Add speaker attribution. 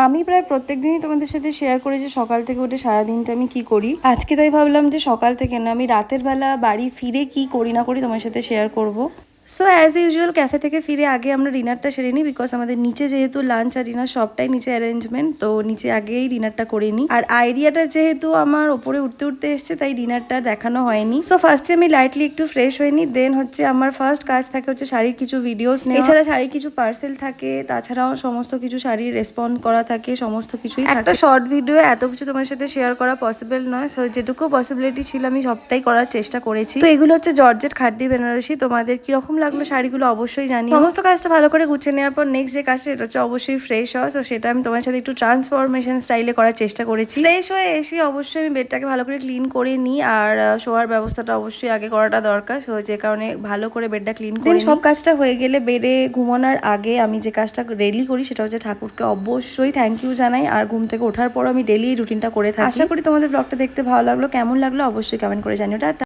Speaker 1: আমি প্রায় প্রত্যেকদিনই তোমাদের সাথে শেয়ার করি যে সকাল থেকে উঠে সারাদিনটা আমি কি করি। আজকে তাই ভাবলাম যে সকাল থেকে না, আমি রাতের বেলা বাড়ি ফিরে কি করি না করি তোমার সাথে শেয়ার করব। সো অ্যাজ ইউজুয়াল ক্যাফে থেকে ফিরে আগে আমরা ডিনারটা সেরে নিই, বিকজ আমাদের নিচে যেহেতু লাঞ্চ আর ডিনার সবটাই নিচে অ্যারেঞ্জমেন্ট, তো নিচে আগেই ডিনারটা করে নিই। আর আইডিয়াটা যেহেতু আমার ওপরে উঠতে উঠতে এসছে, তাই ডিনারটা দেখানো হয়নি। সো ফার্স্টে আমি লাইটলি একটু ফ্রেশ হয়ে নিই, দেন হচ্ছে আমার ফার্স্ট কাজ থাকে হচ্ছে শাড়ির কিছু ভিডিওস নেওয়া, এছাড়া শাড়ির কিছু পার্সেল থাকে, তাছাড়াও সমস্ত কিছু শাড়ির রেসপন্ড করা থাকে, সমস্ত কিছুই থাকে। একটা শর্ট ভিডিও এত কিছু তোমার সাথে শেয়ার করা পসিবল নয়, সো যেটুকু পসিবিলিটি ছিল আমি সবটাই করার চেষ্টা করেছি। তো এগুলো হচ্ছে জর্জেট খাড্ডি বেনারসি। তোমাদের কিরকম লাগলো শাড়িগুলো অবশ্যই জানি। সমস্ত কাজটা ভালো করে গুছিয়ে নেওয়ার পর নেক্সট যে কাজটা, এটা হচ্ছে অবশ্যই ফ্রেশ হওয়া। তো সেটা আমি তোমার সাথে একটু ট্রান্সফরমেশন স্টাইলে করার চেষ্টা করেছি। ফ্রেশ হয়ে এসে অবশ্যই আমি বেডটাকে ভালো করে ক্লিন করে নিই, আর শোয়ার ব্যবস্থাটা অবশ্যই আগে করাটা দরকার। সো যে কারণে ভালো করে বেডটা ক্লিন করে সব কাজটা হয়ে গেলে বেডে ঘুমানোর আগে আমি যে কাজটা ডেইলি করি সেটা হচ্ছে ঠাকুরকে অবশ্যই থ্যাংক ইউ জানাই, আর ঘুম থেকে ওঠার পর আমি ডেইলি রুটিনটা করে থাকি। আশা করি তোমাদের ব্লগটা দেখতে ভালো লাগলো, কেমন লাগলো অবশ্যই কমেন্ট করে জানিও। টাটা।